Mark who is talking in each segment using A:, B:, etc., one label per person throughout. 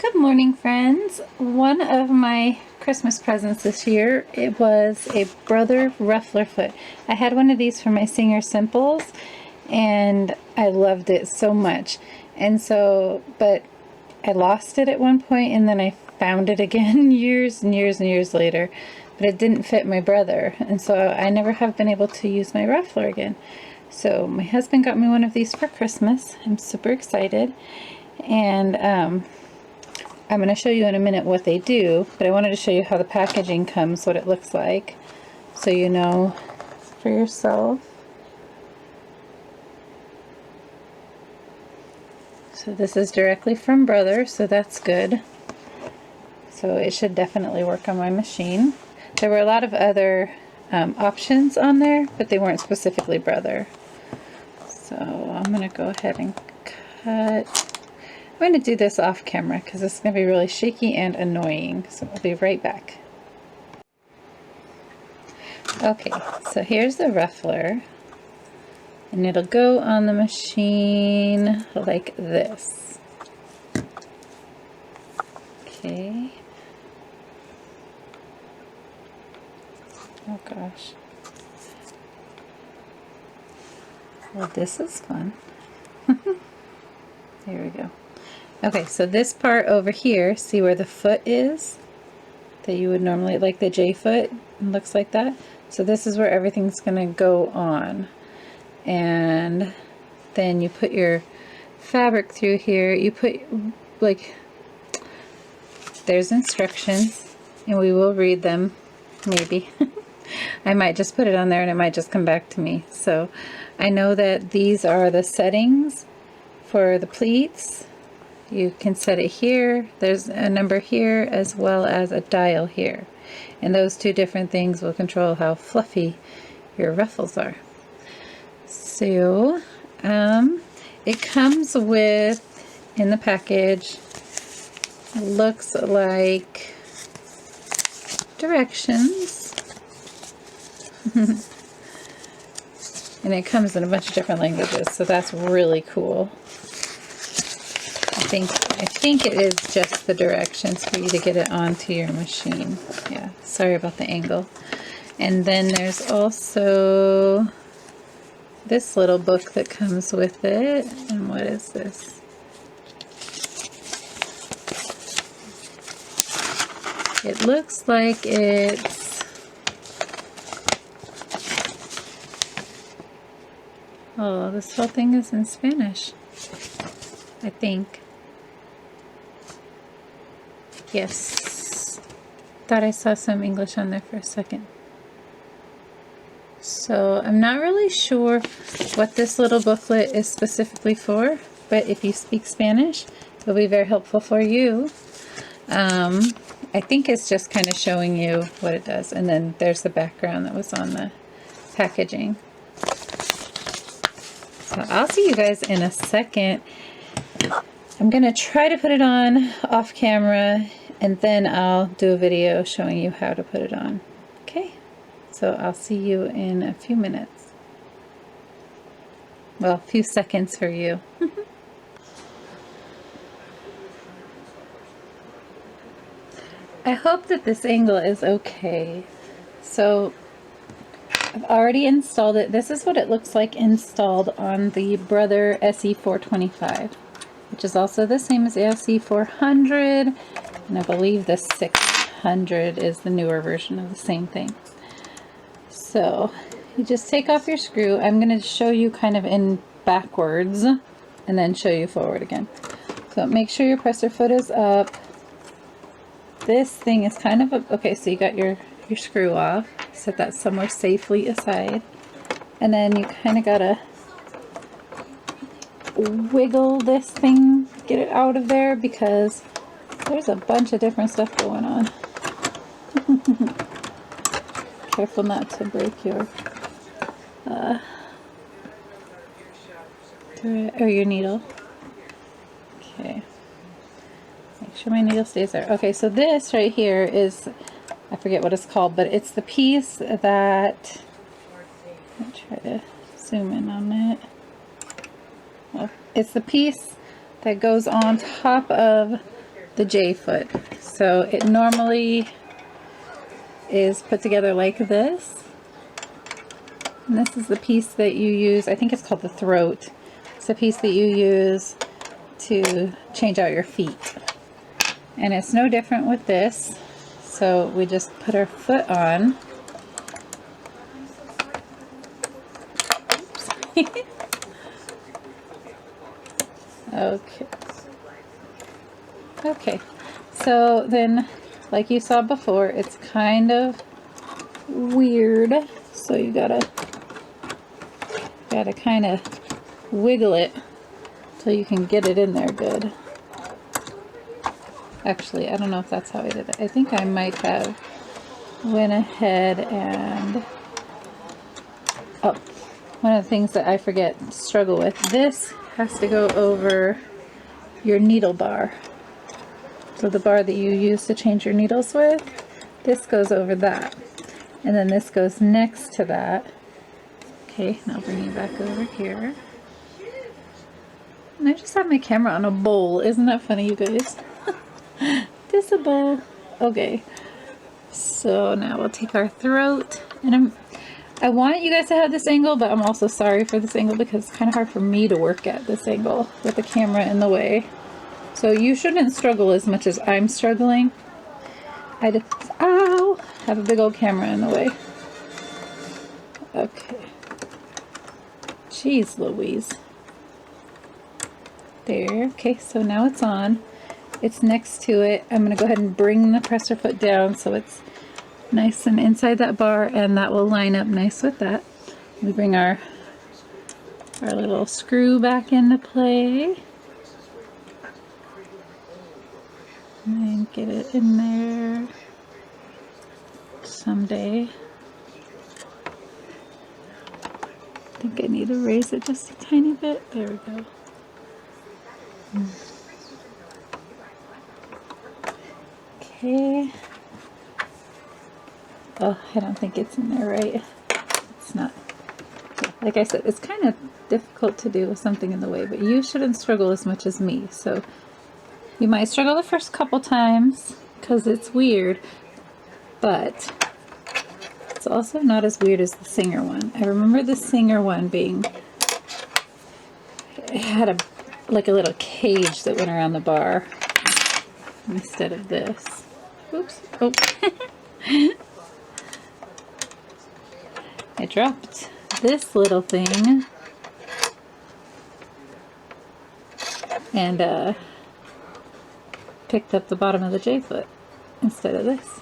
A: Good morning, friends. One of my Christmas presents this year, it was a brother ruffler foot. I had one of these for my Singer Simples and I loved it so much. But I lost it at one point and then I found it again years and years and years later, but it didn't fit my brother. And so I never have been able to use my ruffler again. So my husband got me one of these for Christmas. I'm super excited. And I'm going to show you in a minute what they do, but I wanted to show you how the packaging comes, what it looks like, so you know for yourself. So this is directly from Brother, so that's good. So it should definitely work on my machine. There were a lot of other options on there, but they weren't specifically Brother. So I'm going to go ahead and cut. I'm going to do this off camera because it's going to be really shaky and annoying, so I'll be right back. Okay, so here's the ruffler, and it'll go on the machine like this. Okay. Oh gosh. Well, this is fun. Here we go. Okay, so this part over here, see where the foot is? That you would normally, like the J foot, it looks like that. So this is where everything's gonna go on. And then you put your fabric through here. You put, like, there's instructions, and we will read them, maybe. I might just put it on there and it might just come back to me. So I know that these are the settings for the pleats. You can set it here, there's a number here, as well as a dial here. And those two different things will control how fluffy your ruffles are. So, it comes with, in the package, looks like directions. And it comes in a bunch of different languages, so that's really cool. I think it is just the directions for you to get it onto your machine. Yeah, sorry about the angle. And then there's also this little book that comes with it. And what is this? It looks like it's, oh, this whole thing is in Spanish, I think. Yes, thought I saw some English on there for a second. So I'm not really sure what this little booklet is specifically for, but if you speak Spanish, it'll be very helpful for you. I think it's just kind of showing you what it does, and then there's the background that was on the packaging. So I'll see you guys in a second. I'm gonna try to put it on off camera, and then I'll do a video showing you how to put it on. Okay, so I'll see you in a few minutes. Well, a few seconds for you. I hope that this angle is okay. So I've already installed it. This is what it looks like installed on the Brother SE425, which is also the same as the SE400, and I believe the 600 is the newer version of the same thing. So you just take off your screw. I'm going to show you kind of in backwards and then show you forward again. So make sure your presser foot is up. This thing is kind of a, okay, so you got your screw off. Set that somewhere safely aside. And then you kind of got to wiggle this thing, get it out of there, because there's a bunch of different stuff going on. Careful not to break your or your needle. Okay, make sure my needle stays there. Okay, so this right here is, I forget what it's called, but it's the piece that, let me try to zoom in on it. Well, it's the piece that goes on top of the J foot. So it normally is put together like this. And this is the piece that you use, I think it's called the throat. It's the piece that you use to change out your feet. And it's no different with this. So we just put our foot on. Okay. Okay. So then, like you saw before, it's kind of weird. So you gotta kind of wiggle it till you can get it in there good. Actually, I don't know if that's how I did it. I think I might have went ahead and, oh, one of the things that I struggle with, this has to go over your needle bar. So the bar that you use to change your needles with, this goes over that. And then this goes next to that. Okay, now I'll bring you back over here. And I just have my camera on a bowl. Isn't that funny, you guys? This a bowl. Okay. So now we'll take our throat. And I want you guys to have this angle, but I'm also sorry for this angle because it's kind of hard for me to work at this angle with the camera in the way. So you shouldn't struggle as much as I'm struggling. I just, ow, have a big old camera in the way. Okay. Jeez Louise. There. Okay, so now it's on. It's next to it. I'm going to go ahead and bring the presser foot down so it's nice and inside that bar, and that will line up nice with that. We bring our little screw back into play. And get it in there someday. I think I need to raise it just a tiny bit. There we go. Okay. Oh, I don't think it's in there right. It's not. Yeah, like I said, it's kind of difficult to do with something in the way, but you shouldn't struggle as much as me. So you might struggle the first couple times because it's weird, but it's also not as weird as the Singer one. I remember the Singer one being, it had like a little cage that went around the bar instead of this. Oops. Oh. I dropped this little thing and picked up the bottom of the J foot instead of this.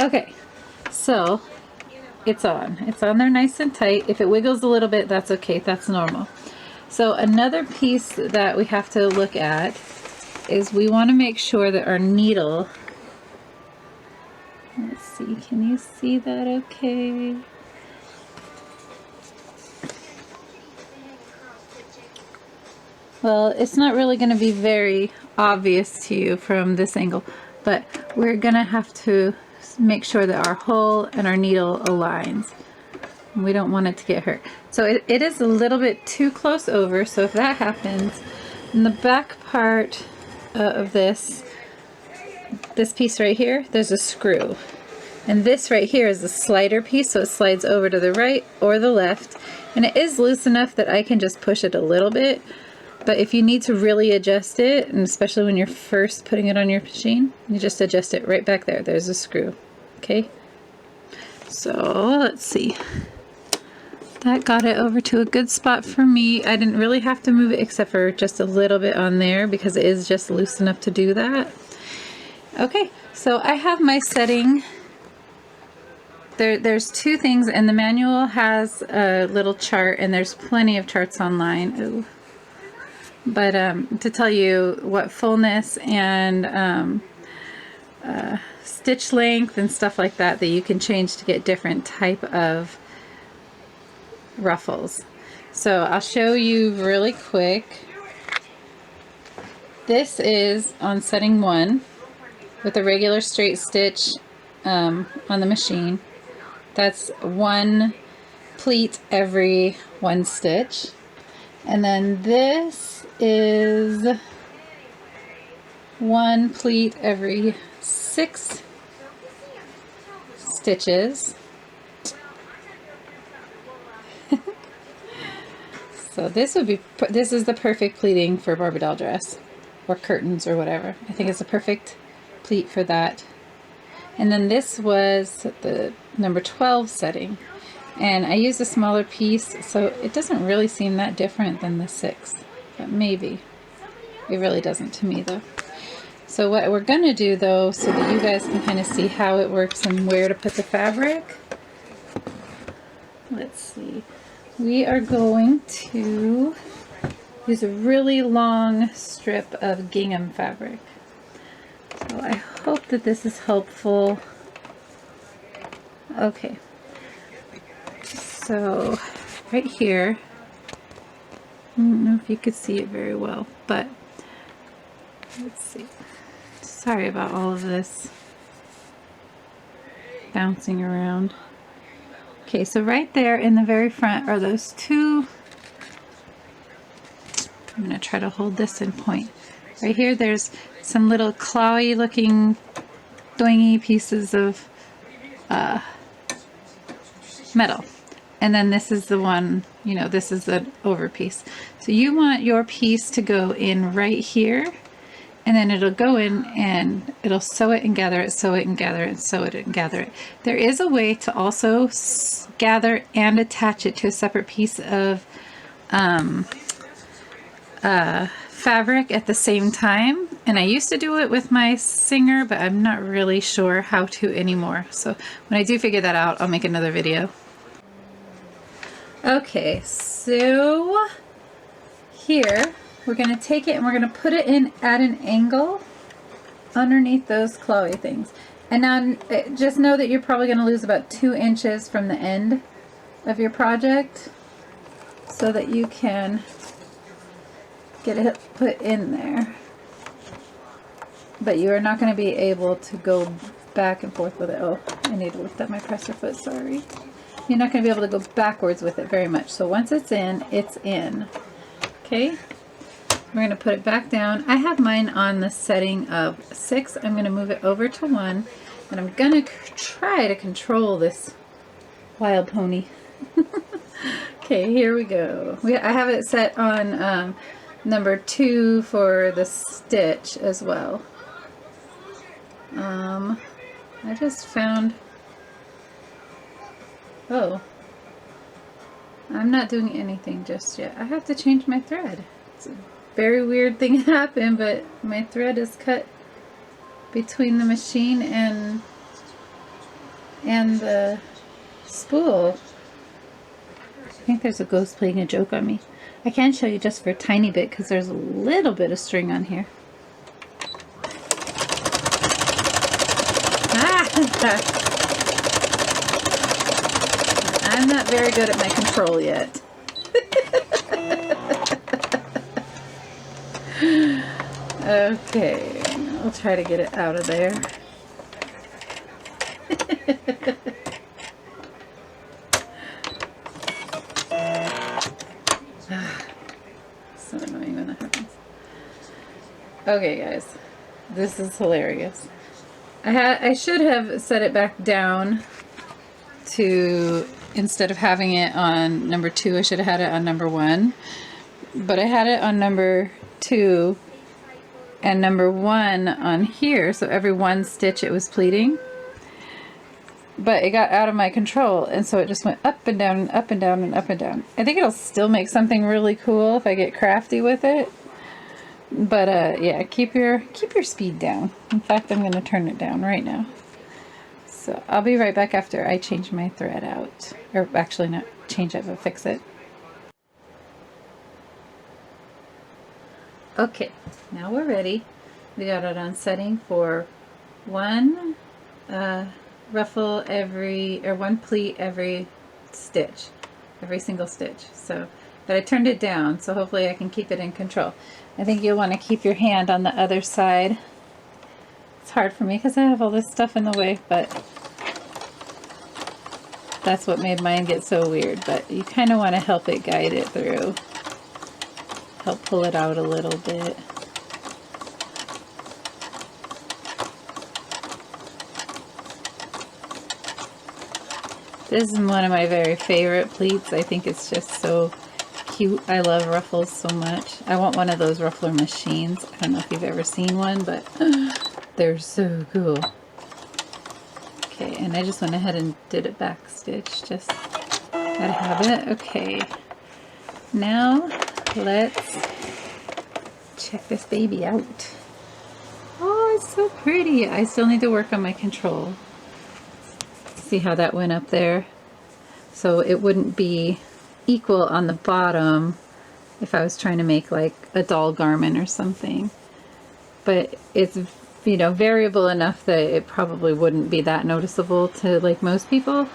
A: Okay, so it's on. It's on there nice and tight. If it wiggles a little bit, that's okay. That's normal. So another piece that we have to look at is we want to make sure that our needle, let's see, can you see that okay? Well, it's not really going to be very obvious to you from this angle, but we're going to have to make sure that our hole and our needle aligns. We don't want it to get hurt. So it is a little bit too close over, so if that happens, in the back part of this piece right here, there's a screw. And this right here is a slider piece, so it slides over to the right or the left. And it is loose enough that I can just push it a little bit. But if you need to really adjust it, and especially when you're first putting it on your machine, you just adjust it right back there. There's a screw. Okay? So let's see. That got it over to a good spot for me. I didn't really have to move it except for just a little bit on there because it is just loose enough to do that. Okay, so I have my setting. There's two things, and the manual has a little chart, and there's plenty of charts online. Ooh. But to tell you what fullness and stitch length and stuff like that you can change to get different type of ruffles. So I'll show you really quick. This is on setting 1 with a regular straight stitch on the machine. That's 1 pleat every 1 stitch. And then this is one pleat every 6 stitches. So this is the perfect pleating for Barbie doll dress or curtains or whatever. I think it's a perfect pleat for that. And then this was the number 12 setting, and I used a smaller piece, so it doesn't really seem that different than the 6, but maybe. It really doesn't to me though. So what we're gonna do though, so that you guys can kind of see how it works and where to put the fabric, let's see. We are going to use a really long strip of gingham fabric. So I hope that this is helpful. Okay, so right here, I don't know if you could see it very well, but let's see. Sorry about all of this bouncing around. Okay, so right there in the very front are those two. I'm going to try to hold this in point. Right here, there's some little clawy looking doingy pieces of metal. And then this is the one, you know, this is the over piece. So you want your piece to go in right here, and then it'll go in and it'll sew it and gather it, sew it and gather it, sew it and gather it. There is a way to also gather and attach it to a separate piece of fabric at the same time, and I used to do it with my Singer, but I'm not really sure how to anymore. So when I do figure that out, I'll make another video. Okay, so here we're going to take it and we're going to put it in at an angle underneath those clawy things. And now just know that you're probably going to lose about 2 inches from the end of your project so that you can get it put in there. But you are not going to be able to go back and forth with it. Oh, I need to lift up my presser foot, sorry. You're not going to be able to go backwards with it very much. So once it's in, it's in. Okay? We're going to put it back down. I have mine on the setting of 6. I'm going to move it over to 1, and I'm going to try to control this wild pony. Okay, here we go. I have it set on number 2 for the stitch as well. I just found, oh, I'm not doing anything just yet. I have to change my thread. It's a very weird thing happened, but my thread is cut between the machine and the spool. I think there's a ghost playing a joke on me. I can show you just for a tiny bit because there's a little bit of string on here. I'm not very good at my control yet. Okay, I'll try to get it out of there. So annoying when that happens. Okay guys, this is hilarious. I should have set it back down to, instead of having it on number 2, I should have had it on number 1. But I had it on number 2 and number 1 on here, so every 1 stitch it was pleating. But it got out of my control, and so it just went up and down and up and down and up and down. I think it'll still make something really cool if I get crafty with it. But yeah, keep your speed down. In fact, I'm going to turn it down right now. So I'll be right back after I change my thread out. Or actually not change it, but fix it. Okay, now we're ready. We got it on setting for 1 ruffle every, or 1 pleat every stitch, every single stitch. So, but I turned it down, so hopefully I can keep it in control. I think you'll want to keep your hand on the other side. It's hard for me because I have all this stuff in the way, but that's what made mine get so weird. But you kind of want to help it guide it through. Help pull it out a little bit. This is one of my very favorite pleats. I think it's just so cute. I love ruffles so much. I want one of those Ruffler machines. I don't know if you've ever seen one, but they're so cool. Okay, and I just went ahead and did a back stitch. Just gotta have it. Okay. Now let's check this baby out. Oh, it's so pretty. I still need to work on my control. See how that went up there? So it wouldn't be equal on the bottom if I was trying to make like a doll garment or something. But it's, you know, variable enough that it probably wouldn't be that noticeable to like most people.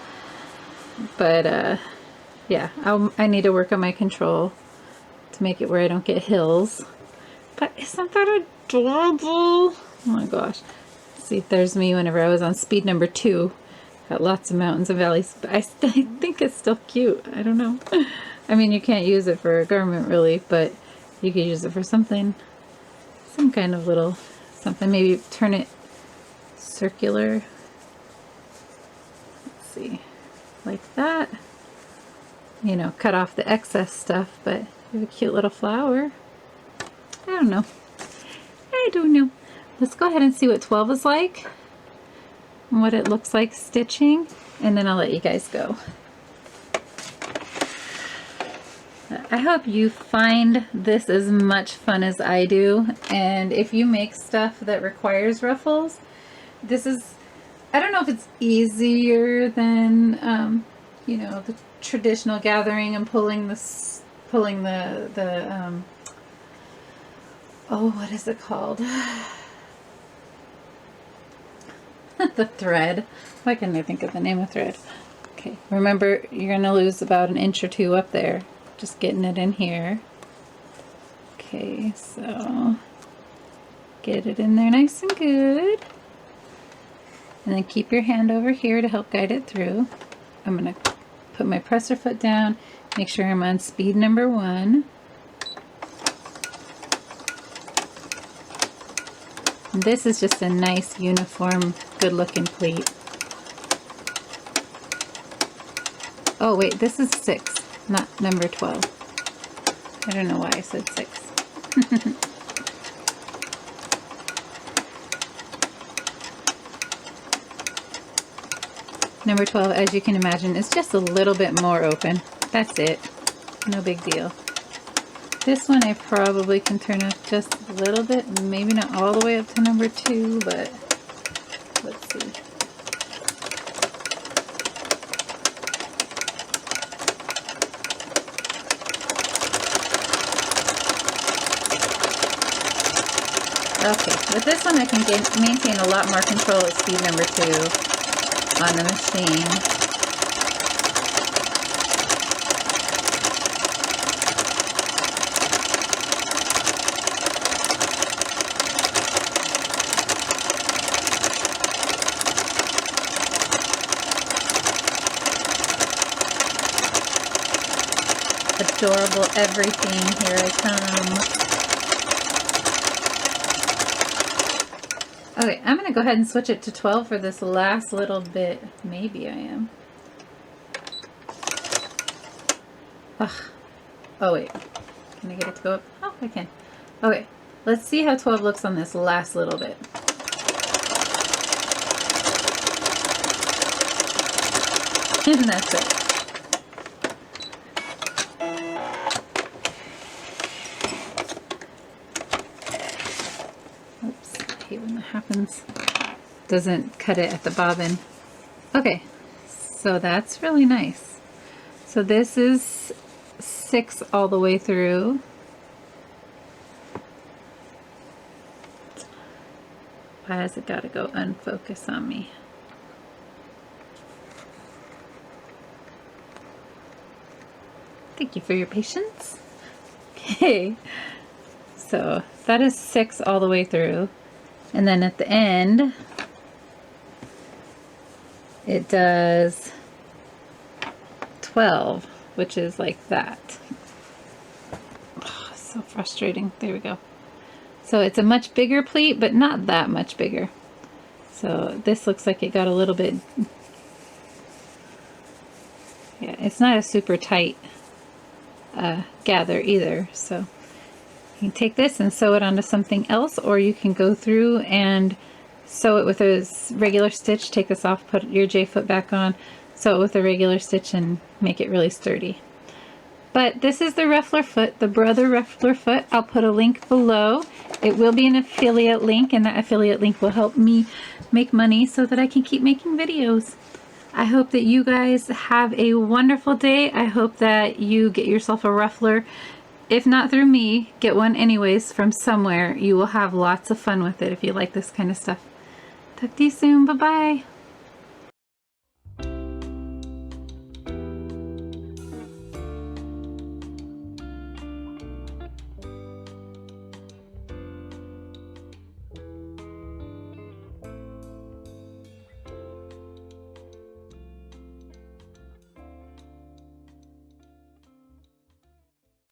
A: But yeah, I need to work on my control to make it where I don't get hills. But isn't that adorable? Oh my gosh. See, there's me whenever I was on speed number 2. Got lots of mountains and valleys, but I think it's still cute. I don't know. I mean, you can't use it for a garment really, but you could use it for something, some kind of little something. Maybe turn it circular. Let's see, like that. You know, cut off the excess stuff, but you have a cute little flower. I don't know. I don't know. Let's go ahead and see what 12 is like. What it looks like stitching, and then I'll let you guys go. I hope you find this as much fun as I do, and if you make stuff that requires ruffles, this is, I don't know if it's easier than you know, the traditional gathering and pulling the oh, what is it called? The thread. Why couldn't I think of the name of thread? Okay, remember you're going to lose about 1 inch or 2 up there. Just getting it in here. Okay, so get it in there nice and good. And then keep your hand over here to help guide it through. I'm going to put my presser foot down, make sure I'm on speed number 1. And this is just a nice, uniform, good-looking pleat. Oh wait, this is 6, not number 12. I don't know why I said 6. Number 12, as you can imagine, is just a little bit more open. That's it. No big deal. This one I probably can turn up just a little bit, maybe not all the way up to number 2, but let's see. Okay, with this one I can maintain a lot more control at speed number 2 on the machine. Adorable everything, here I come. Okay, I'm going to go ahead and switch it to 12 for this last little bit. Maybe I am. Ugh. Oh wait, can I get it to go up? Oh, I can. Okay, let's see how 12 looks on this last little bit. And that's it. Happens, doesn't cut it at the bobbin. Okay, so that's really nice. So this is 6 all the way through. Why has it got to go unfocus on me? Thank you for your patience. Okay, so that is 6 all the way through. And then at the end, it does 12, which is like that. Oh, so frustrating. There we go. So it's a much bigger pleat, but not that much bigger. So this looks like it got a little bit Yeah, it's not a super tight gather either, so you can take this and sew it onto something else, or you can go through and sew it with a regular stitch. Take this off, put your J-foot back on, sew it with a regular stitch, and make it really sturdy. But this is the Ruffler foot, the Brother Ruffler foot. I'll put a link below. It will be an affiliate link, and that affiliate link will help me make money so that I can keep making videos. I hope that you guys have a wonderful day. I hope that you get yourself a Ruffler. If not through me, get one anyways from somewhere. You will have lots of fun with it if you like this kind of stuff. Talk to you soon. Bye-bye.